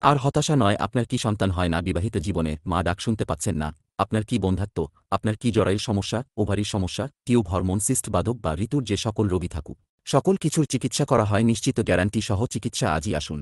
আর হতাশা নয়, আপনার কি সন্তান হয় না, বিবাহিত জীবনে মা ডাক শুনতে পাচ্ছেন না, আপনার কি বন্ধ্যাত্ব, আপনার কি জরায়ুর সমস্যা, ওভারির সমস্যা, টিউব হরমোন সিস্ট বাদক বা ঋতুর যে সকল রোগী থাকুক, সকল কিছুর চিকিৎসা করা হয় নিশ্চিত গ্যারান্টি সহ। চিকিৎসা আজই আসুন।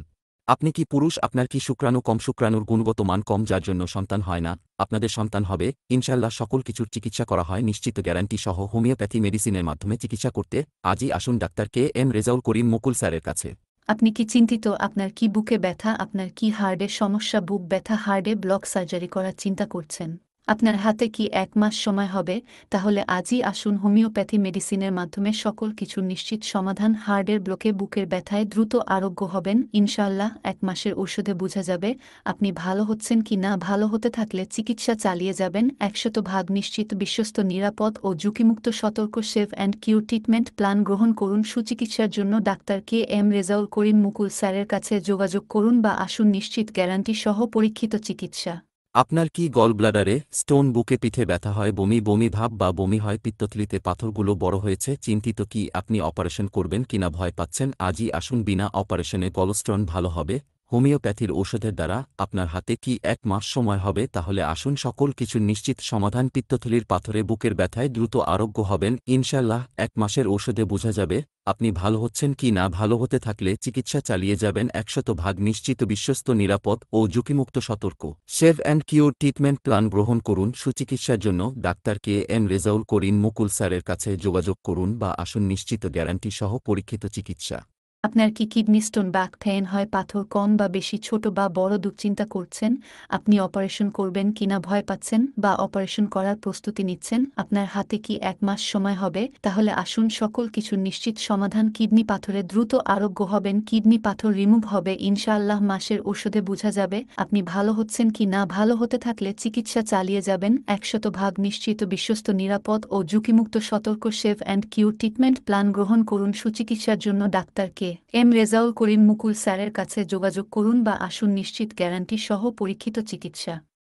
আপনি কি পুরুষ, আপনার কি শুক্রাণু কম, শুক্রাণুর গুণগত মান কম যার জন্য সন্তান হয় না, আপনাদের সন্তান হবে ইনশাল্লাহ। সকল কিছুর চিকিৎসা করা হয় নিশ্চিত গ্যারান্টি সহ হোমিওপ্যাথি মেডিসিনের মাধ্যমে। চিকিৎসা করতে আজই আসুন doctor K M Rezaul Karim মুকুল স্যারের কাছে। আপনি কি চিন্তিত? আপনার কি বুকে ব্যথা? আপনার কি হার্টের সমস্যা? বুক ব্যথা, হার্টে ব্লক, সার্জারি করার চিন্তা করছেন? আপনার হাতে কি 1 মাস সময় হবে? তাহলে আজই আসুন, হোমিওপ্যাথি মেডিসিনের মাধ্যমে সকল কিছুর নিশ্চিত সমাধান। হার্টের ব্লকে, বুকের ব্যথায় দ্রুত আরোগ্য হবেন ইনশাআল্লাহ। 1 মাসের ঔষধে বোঝা যাবে আপনি ভালো হচ্ছেন কি না। ভালো হতে থাকলে চিকিৎসা চালিয়ে যাবেন 100% নিশ্চিত, বিশ্বস্ত, নিরাপদ ও ঝুঁকিমুক্ত, সতর্ক সেভ অ্যান্ড কিউর ট্রিটমেন্ট প্ল্যান গ্রহণ করুন। সুচিকিৎসার জন্য doctor K M Rezaul Karim মুকুল স্যারের কাছে যোগাযোগ করুন বা আসুন, নিশ্চিত গ্যারান্টি সহ পরীক্ষিত চিকিৎসা। আপনার কি গল ব্লাডারে স্টোন, বুকে পিঠে ব্যথা হয়, বমি বমি ভাব বা বমি হয়, পিত্তথলিতে পাথরগুলো বড় হয়েছে? চিন্তিত কি আপনি অপারেশন করবেন কিনা ভয় পাচ্ছেন? আজই আসুন, বিনা অপারেশনে গলস্টোন ভালো হবে হোমিওপ্যাথির ঔষধের দ্বারা। আপনার হাতে কি 1 মাস সময় হবে? তাহলে আসুন, সকল কিছুর নিশ্চিত সমাধান। পিত্তথলির পাথরে, বুকের ব্যথায় দ্রুত আরোগ্য হবেন ইনশাল্লাহ। 1 মাসের ঔষধে বোঝা যাবে আপনি ভালো হচ্ছেন কি না। ভালো হতে থাকলে চিকিৎসা চালিয়ে যাবেন 100% নিশ্চিত, বিশ্বস্ত, নিরাপদ ও ঝুঁকিমুক্ত, সতর্ক সেভ অ্যান্ড কিউর ট্রিটমেন্ট প্ল্যান গ্রহণ করুন। সুচিকিৎসার জন্য doctor K M Rezaul Karim মুকুল স্যারের কাছে যোগাযোগ করুন বা আসুন, নিশ্চিত গ্যারান্টি সহ পরীক্ষিত চিকিৎসা। আপনার কি কিডনি স্টোন, ব্যাক পেইন হয়, পাথর কম বা বেশি, ছোট বা বড়, দুশ্চিন্তা করছেন আপনি অপারেশন করবেন কিনা ভয় পাচ্ছেন বা অপারেশন করার প্রস্তুতি নিচ্ছেন? আপনার হাতে কি 1 মাস সময় হবে? তাহলে আসুন, সকল কিছুর নিশ্চিত সমাধান। কিডনি পাথরে দ্রুত আরোগ্য হবেন, কিডনি পাথর রিমুভ হবে ইনশাআল্লাহ। মাসের ওষুধে বোঝা যাবে আপনি ভালো হচ্ছেন কি না। ভালো হতে থাকলে চিকিৎসা চালিয়ে যাবেন 100% নিশ্চিত, বিশ্বস্ত, নিরাপদ ও ঝুঁকিমুক্ত, সতর্ক সেভ অ্যান্ড কিউর ট্রিটমেন্ট প্ল্যান গ্রহণ করুন। সুচিকিৎসার জন্য doctor K M Rezaul Karim মুকুল স্যারের কাছে যোগাযোগ করুন বা আসুন, নিশ্চিত গ্যারান্টি সহ পরীক্ষিত চিকিৎসা।